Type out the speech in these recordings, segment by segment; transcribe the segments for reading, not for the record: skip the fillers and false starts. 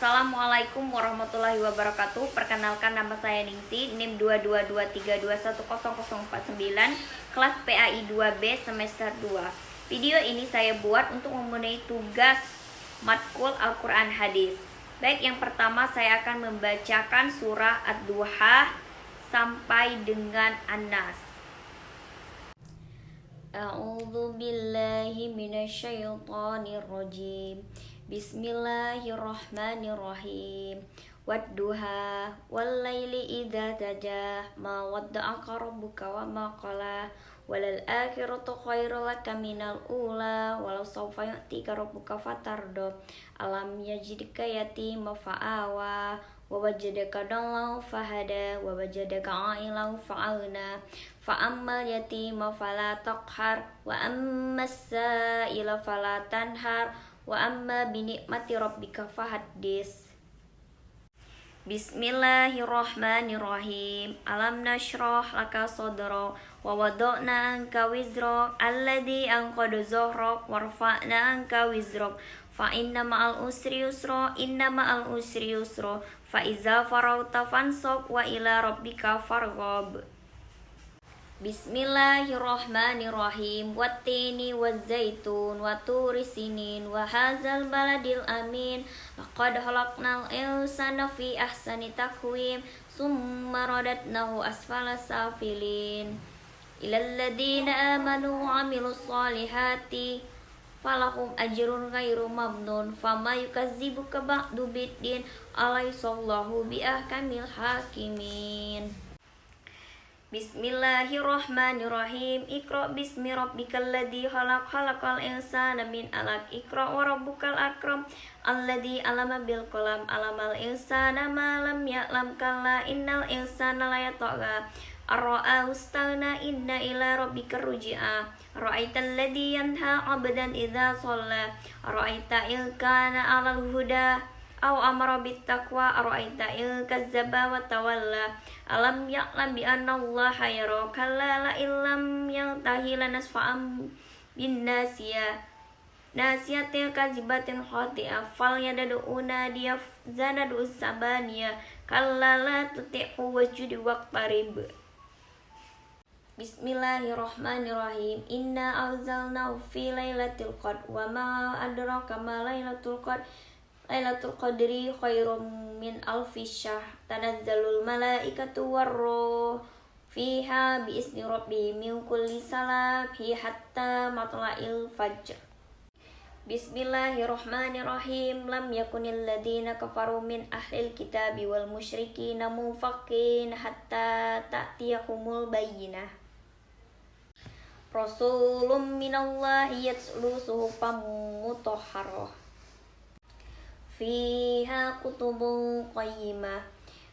Assalamualaikum warahmatullahi wabarakatuh. Perkenalkan, nama saya Ningsi, NIM 222321049, kelas PAI 2B semester 2. Video ini saya buat untuk memenuhi tugas matkul Al-Quran Hadis. Baik, yang pertama saya akan membacakan surah Ad-Duha sampai dengan An-Nas. A'udzu billahi minasyaitonir rajim. Bismillahirrahmanirrahim. Wadduha wallaili idza tajah ma wadda'aka rabbuka wa ma qala walal akhiratu khairul laka minal ula walau sawfa yu'tika rabbuka fatardo alam yajidka yatima fa'awa wa wajadaka dallahu fahada wa wajadaka a'ilan fa'agna fa'ammal yatima fala taqhar wa ammas sa'ila fala tanhar wa amma binikmati rabbika fahaddis. Bismillahirrahmanirrahim. Alam nashrah laka sadra wa wada'na anka wizrak alladhi anqadha zahrak warfa'na anka wizrak fa inna ma'al usri yusra inna ma'al usri yusra fa iza farauta fansab wa ila rabbika farghab. Bismillahirrahmanirrahim. Wattini wazzaitun wa turi sinin wa hadzal baladil amin laqad khalaqnal insana fi ahsani taqwim summa radatnahu asfala safilin ilal ladzina amanu wa amilus solihati falahum ajrun ghairu mamnun fama yukazzibuka ba'du biddin alaysallahu biahkamil hakimin. Bismillahirrahmanirrahim. Iqra bismi rabbikal ladzi khalaq khalaqal insana min 'alaq. Iqra wa rabbukal akram alladzi 'allama bil qalam 'allamal insana ma lam ya'lam kalla innal insana la yatagha ar-ra'ahu istaghna inna ila rabbikar ruj'a. Ra'aital ladzi yanha 'abdan idza shalla ra'aita in kana 'alal huda aw amara bittaqwa ara'aita in kazzaba wa tawalla alam ya'lam bi anna allaha yara kalla la illam yantahi lanasfa'am bin nasiyatil kazibatin khati'ah fal yad'una diya zanadu sabaniya kalla la tuti'u wajudi waqtarib. Bismillahirrahmanirrahim. Inna anzalnahu fi lailatul qadr wa ma adraka ma lailatul qadr. Lailatul Qadri khairum min alfi syahr. Tanazzalul malaikatu warruh fiha biizni rabbihim min kulli salam hi hatta matla'il fajr. Bismillahirrahmanirrahim. Lam yakunil ladzina kafaru min ahlil kitabi wal musyrikina munfakin hatta ta'tiyahumul bayyinah. Rasulun minallahi yatslu suhufan mutahharah fiha kutubun qayyimah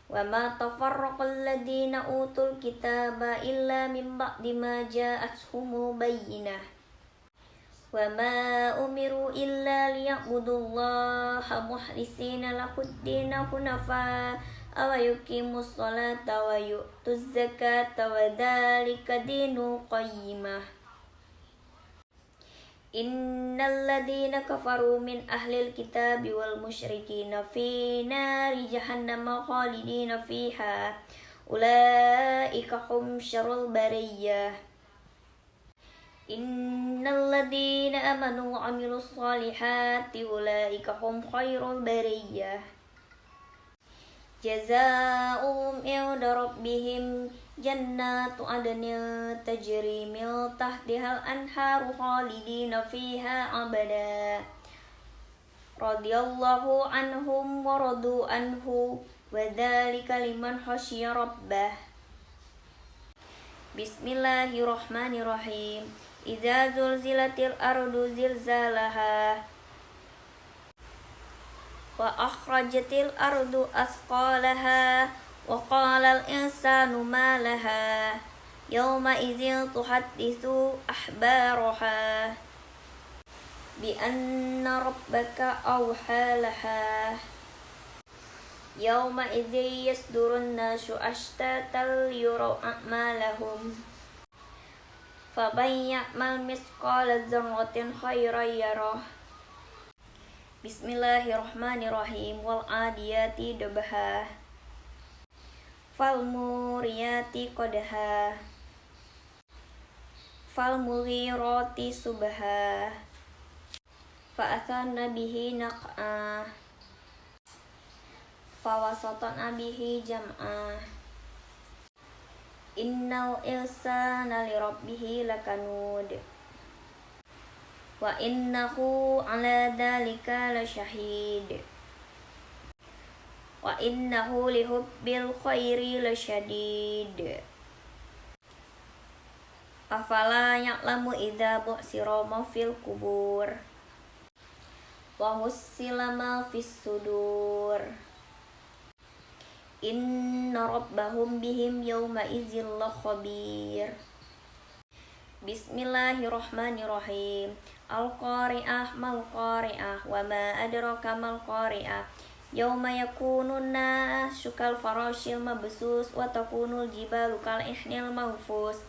wa ma tafarraqal ladzina utul kitaba illa min ba'di ma ja'atuhumul bayyinah wa ma umiru illa liya'budullaha mukhlisina lahuddin hunafa wa yuqimus sholata wa yu'tuz zakata wa dzalika dinul qayyimah. Innal ladzina kafaru min ahlil kitabi wal musyrikina fi nari jahannama khalidina fiha ulaika hum syarrul bariyah. Innal ladzina amanu wa amilus solihati ulaika hum khairul bariyah. Jazaa'uhum 'inda rabbihim jannatu adnin tajri min tahtihal anharu khalidina fiha abada radhiyallahu anhum wa radu anhu wa dzalika liman khasyiya rabbah. Bismillahirrahmanirrahim. Idza zulzilatil ardu zilzalaha wa akhrajatil ardu asqalaha wa qala al insanu ma laha yawma idzin tuhadditsu ahbaraha bi anna rabbaka awha laha yawma idzin yasdurun nasu ashtatan yura a'malahum faman ya'mal misqala dzarratin khairan yarah Bismillahirrahmanirrahim. Wal adiyati dabha. Fal muriyati qadha. Fal mughirati subha. Fa atharna bihi naq'a. Fa wasatna bihi jam'a. Innal insana lirabbihi lakanud. Wa innahu ala dzalika lasyahid. Wa innahu lihubbil khairi lasyadid. Afala ya'lamu idza bu'sira ma fil kubur. Wa hussila ma fis sudur. Inna rabbahum bihim yawma idzil lakhabir. Bismillahirrahmanirrahim. Al-qari'ah mal-qari'ah. Wa ma adraka mal-qari'ah. Yawma yakunun nasu kal farashil mabsus. Wa takunul jibalu kal ihnil mahfuz.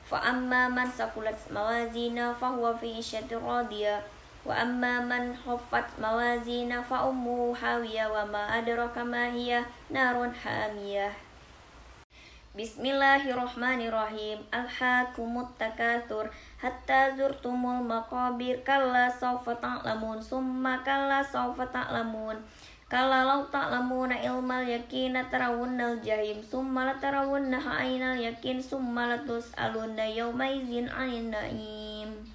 Fa amma man sakulat mawazina fahuwa fi isyatir radiyah. Wa amma man khaffat mawazina fa ummuhu hawiyah. Wa ma adraka ma hiya narun hamiyah. Bismillahirrahmanirrahim. Alhaakumut takatsur hatta zurtumul maqabir. Kalla sawfa ta'lamun summa kalla sawfa ta'lamun. Kalla law ta'lamuna ilmal yakin tarawunnal jahim summa latarawunnaha aynal yakin summa latus'alunna yawma idzin 'anil na'im.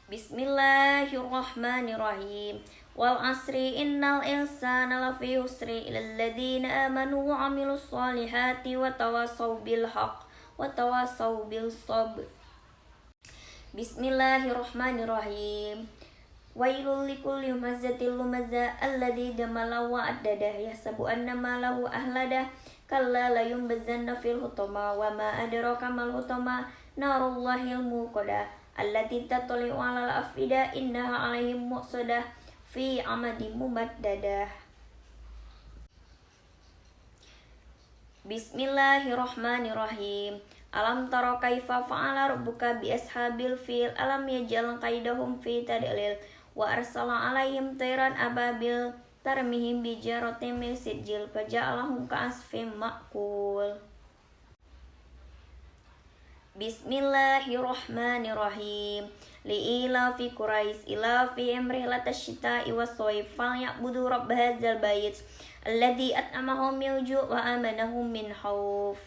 Bismillahirrahmanirrahim. Wal asri innal insana lafi husri illal ladzina amanu wa 'amilus solihati wa tawassaw bil haqq wa tawassaw bis sabr. Bismillahirrahmanirrahim. Wailul likulli humazatil lumaza alladzi jamala wa addadah yahsabu anna malahu ahladah kalla la yumbazanna fil hutama wa ma adraka mal hutama narullahil muqadah allati tatli'u 'alal afida innaha 'alaihim muqsadah fi amadin mumaddadah. Bismillahirrahmanirrahim. Alam tara kaifa fa'ala rabbuka bi ashabil fil. Alam yaj'al kaidahum fi tadlil. Wa arsala 'alaihim tayran ababil tarmihim bi jaratin min sijil faja'alahum ka'asfin ma'kul. Bismillahirrahmanirrahim. Li'ilafi Quraisy ilafi rihlatash shita'i was-shayf falyabudu rabb hadzal bait alladzi at'amahum min ju' wa amanahum min khauf.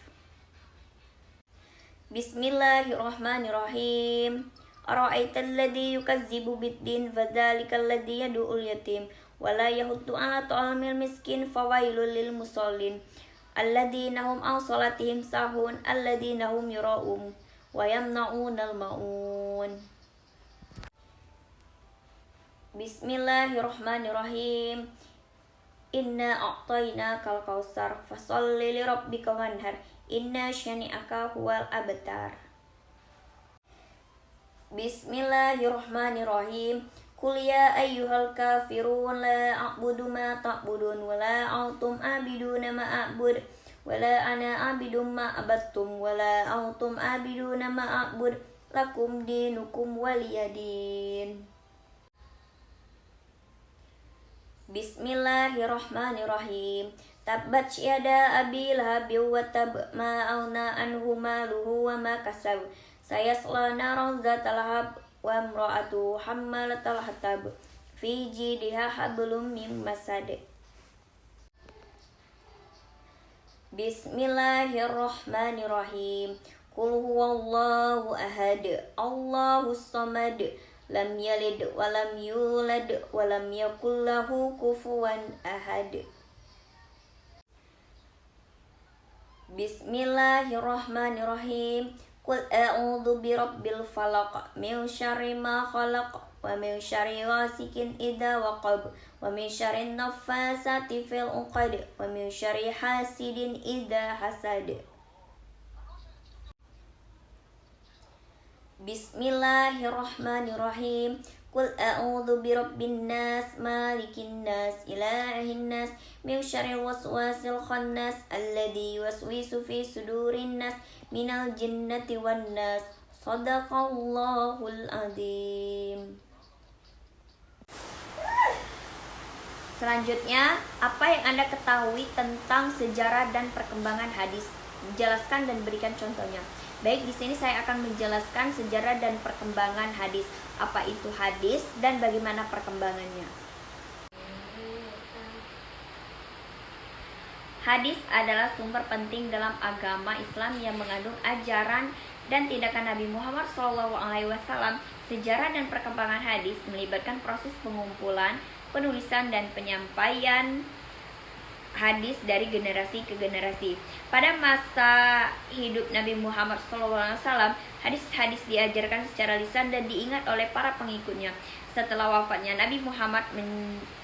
Bismillahirrahmanirrahim. Ara'aital ladzi yukazzibu bid-din fadzalikal ladzi yad'ul yatim wa la yahuddu 'ala ta'amil miskin fawailul lil musallin alladzina hum an salatihim sahun alladzina hum yura'un wa yamna'unal ma'un. Bismillahirrahmanirrahim. Inna a'tainakal kautsar fasholli li rabbika wanhar inna syani'aka huwal abtar. Bismillahirrahmanirrahim. Qul ya ayyuhal kafirun la a'budu ma ta'budun wa la antum abiduna ma a'bud wa la ana abidum ma abattum wa la antum abiduna ma a'bud lakum dinukum waliyadin. Bismillahirrahmanirrahim. Tabbat yada abi lahabin wa tab ma aghna anhu maluhu wa ma kasab sayasla naran zatal lahab wa imra'atuhu hammalatal hatab fi jidha hablum min masad. Bismillahirrahmanirrahim. Qul huwallahu ahad Allahus samad lam yalid wa lam yulad wa lam yakul lahu kufuwan ahad. Bismillahirrahmanirrahim. Qul a'udzu birabbil falaq min syarri ma khalaq wa min syarri ghasikin idza waqab wa min syarri naffasati fil 'uqad wa min syarri hasidin idza hasad. Bismillahirrahmanirrahim. Qul a'udzu birabbin nas malikin nas ilahin nas min syarril waswasil khannas alladzi yuwaswisu fi sudurin nas minal jinnati wan nas. Shadaqallahul azim. Selanjutnya, apa yang Anda ketahui tentang sejarah dan perkembangan hadis? Jelaskan dan berikan contohnya. Baik, di sini saya akan menjelaskan sejarah dan perkembangan hadis. Apa itu hadis dan bagaimana perkembangannya? Hadis adalah sumber penting dalam agama Islam yang mengandung ajaran dan tindakan Nabi Muhammad SAW. Sejarah dan perkembangan hadis melibatkan proses pengumpulan, penulisan, dan penyampaian hadis dari generasi ke generasi. Pada masa hidup Nabi Muhammad SAW, hadis-hadis diajarkan secara lisan dan diingat oleh para pengikutnya. Setelah wafatnya Nabi Muhammad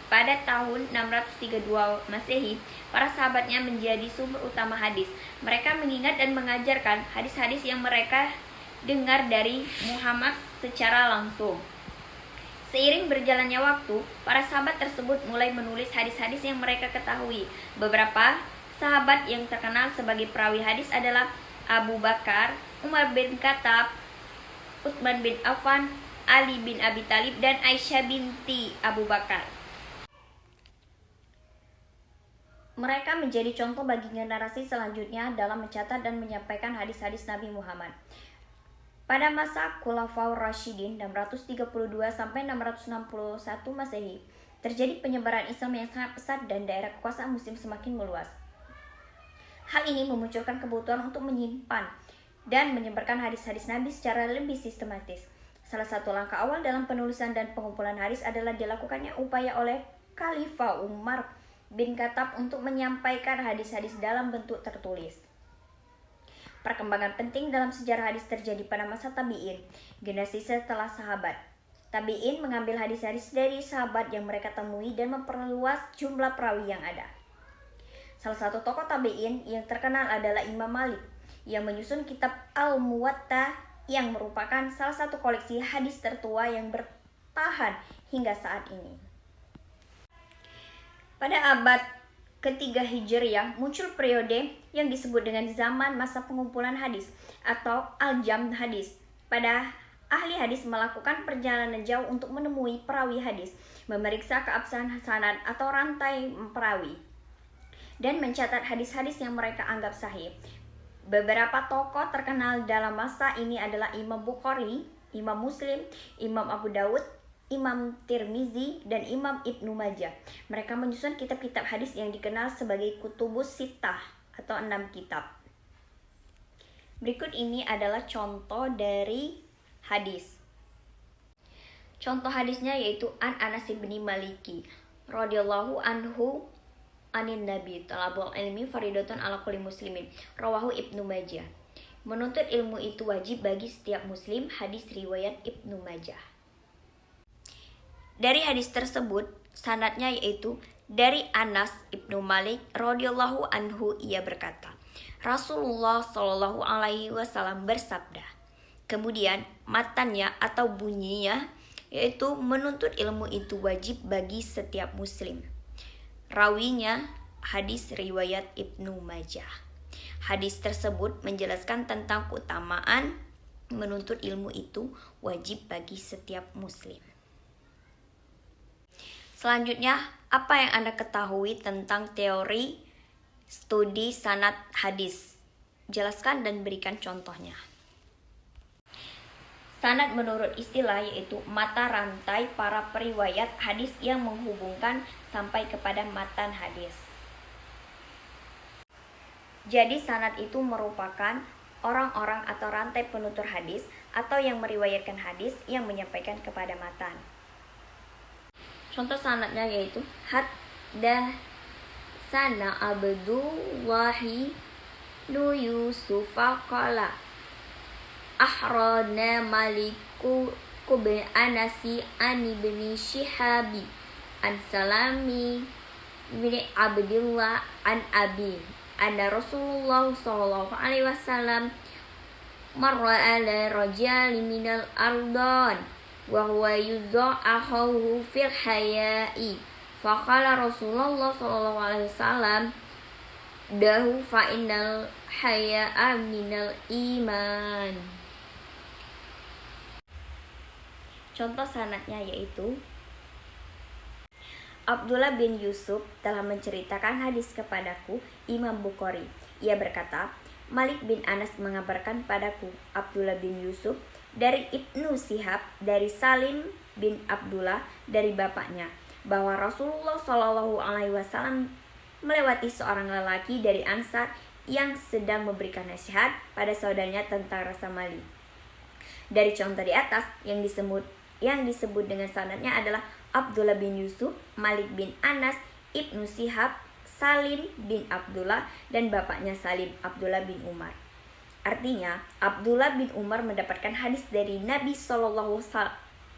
pada tahun 632 Masehi, para sahabatnya menjadi sumber utama hadis. Mereka mengingat dan mengajarkan hadis-hadis yang mereka dengar dari Muhammad secara langsung. Seiring berjalannya waktu, para sahabat tersebut mulai menulis hadis-hadis yang mereka ketahui. Beberapa sahabat yang terkenal sebagai perawi hadis adalah Abu Bakar, Umar bin Khattab, Utsman bin Affan, Ali bin Abi Thalib, dan Aisyah binti Abu Bakar. Mereka menjadi contoh bagi generasi selanjutnya dalam mencatat dan menyampaikan hadis-hadis Nabi Muhammad. Pada masa Khulafaur Rasyidin 632 sampai 661 Masehi, terjadi penyebaran Islam yang sangat pesat dan daerah kekuasaan muslim semakin meluas. Hal ini memunculkan kebutuhan untuk menyimpan dan menyebarkan hadis-hadis Nabi secara lebih sistematis. Salah satu langkah awal dalam penulisan dan pengumpulan hadis adalah dilakukannya upaya oleh Khalifah Umar bin Khattab untuk menyampaikan hadis-hadis dalam bentuk tertulis. Perkembangan penting dalam sejarah hadis terjadi pada masa tabi'in, generasi setelah sahabat. Tabi'in mengambil hadis-hadis dari sahabat yang mereka temui dan memperluas jumlah perawi yang ada. Salah satu tokoh tabi'in yang terkenal adalah Imam Malik, yang menyusun kitab Al-Muwatta yang merupakan salah satu koleksi hadis tertua yang bertahan hingga saat ini. Pada abad ketiga Hijriah muncul periode yang disebut dengan zaman masa pengumpulan hadis atau al-jam hadis. Pada ahli hadis melakukan perjalanan jauh untuk menemui perawi hadis, memeriksa keabsahan sanad atau rantai perawi, dan mencatat hadis-hadis yang mereka anggap sahih. Beberapa tokoh terkenal dalam masa ini adalah Imam Bukhari, Imam Muslim, Imam Abu Dawud, Imam Tirmizi, dan Imam Ibnu Majah. Mereka menyusun kitab-kitab hadis yang dikenal sebagai Kutubus Sittah atau 6 kitab. Berikut ini adalah contoh dari hadis. Contoh hadisnya yaitu An Anas bin Maliki radhiyallahu anhu anin Nabi talabul ilmi faridatun ala kulli muslimin rawahu Ibnu Majah. Menuntut ilmu itu wajib bagi setiap muslim. Hadis riwayat Ibnu Majah. Dari hadis tersebut, sanadnya yaitu dari Anas ibnu Malik radhiyallahu anhu, ia berkata, Rasulullah Shallallahu Alaihi Wasallam bersabda. Kemudian matannya atau bunyinya yaitu menuntut ilmu itu wajib bagi setiap muslim. Rawinya hadis riwayat Ibnu Majah. Hadis tersebut menjelaskan tentang keutamaan menuntut ilmu itu wajib bagi setiap muslim. Selanjutnya, apa yang Anda ketahui tentang teori studi sanad hadis? Jelaskan dan berikan contohnya. Sanad menurut istilah yaitu mata rantai para periwayat hadis yang menghubungkan sampai kepada matan hadis. Jadi sanad itu merupakan orang-orang atau rantai penutur hadis atau yang meriwayatkan hadis yang menyampaikan kepada matan. Contoh sanadnya yaitu Haddatsana Abdullahi nu Yusufa qala ahrana Maliku bin Anasi an ibni Shihabi an Salami bin Abdullah an Abi anna Rasulullah sallallahu alaihi wasallam marra ala rajali minal ardan wa huwa yudha'ahu fil haya'i faqala Rasulullah sallallahu alaihi wasallam dahu fa innal haya'a minal iman. Contoh sanadnya yaitu Abdullah bin Yusuf telah menceritakan hadis kepadaku, Imam Bukhari. Ia berkata, Malik bin Anas mengabarkan padaku, Abdullah bin Yusuf dari Ibnu Syihab dari Salim bin Abdullah dari bapaknya, bahwa Rasulullah Shallallahu Alaihi Wasallam melewati seorang lelaki dari Ansar yang sedang memberikan nasihat pada saudaranya tentang rasa malu. Dari contoh di atas yang disebut dengan sanadnya adalah Abdullah bin Yusuf, Malik bin Anas, Ibnu Syihab, Salim bin Abdullah, dan bapaknya Salim, Abdullah bin Umar. Artinya, Abdullah bin Umar mendapatkan hadis dari Nabi Shallallahu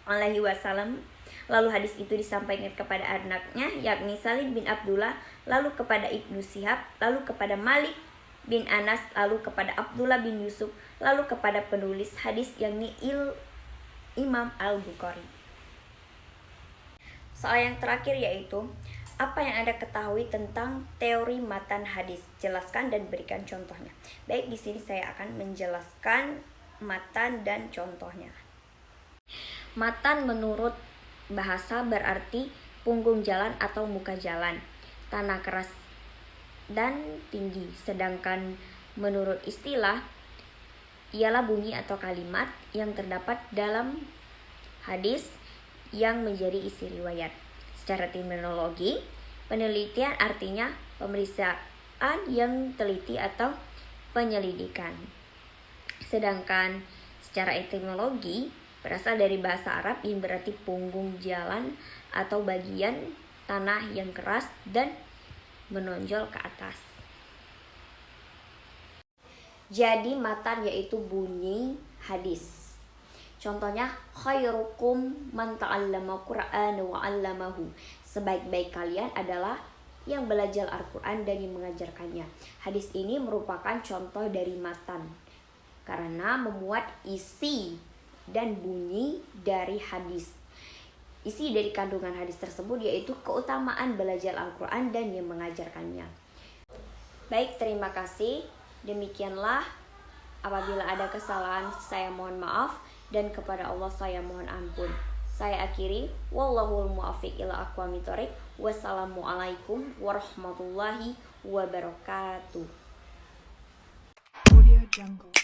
Alaihi Wasallam. Lalu hadis itu disampaikan kepada anaknya, yakni Salim bin Abdullah, lalu kepada Ibnu Syihab, lalu kepada Malik bin Anas, lalu kepada Abdullah bin Yusuf, lalu kepada penulis hadis yakni Imam Al-Bukhari. Soal yang terakhir yaitu, apa yang Anda ketahui tentang teori matan hadis? Jelaskan dan berikan contohnya. Baik, di sini saya akan menjelaskan matan dan contohnya. Matan menurut bahasa berarti punggung jalan atau muka jalan, tanah keras dan tinggi. Sedangkan menurut istilah ialah bunyi atau kalimat yang terdapat dalam hadis yang menjadi isi riwayat. Secara terminologi, penelitian artinya pemeriksaan yang teliti atau penyelidikan. Sedangkan secara etimologi berasal dari bahasa Arab yang berarti punggung jalan atau bagian tanah yang keras dan menonjol ke atas. Jadi matan yaitu bunyi hadis. Contohnya, khairukum man ta'allama Qur'ana wa 'allamahu. Sebaik-baik kalian adalah yang belajar Al-Qur'an dan yang mengajarkannya. Hadis ini merupakan contoh dari matan karena memuat isi dan bunyi dari hadis. Isi dari kandungan hadis tersebut yaitu keutamaan belajar Al-Qur'an dan yang mengajarkannya. Baik, terima kasih. Demikianlah, apabila ada kesalahan saya mohon maaf, dan kepada Allah saya mohon ampun. Saya akhiri, wallahul muwaffiq ila aqwamit thoriq. Wassalamualaikum warahmatullahi wabarakatuh. Audio Jungle.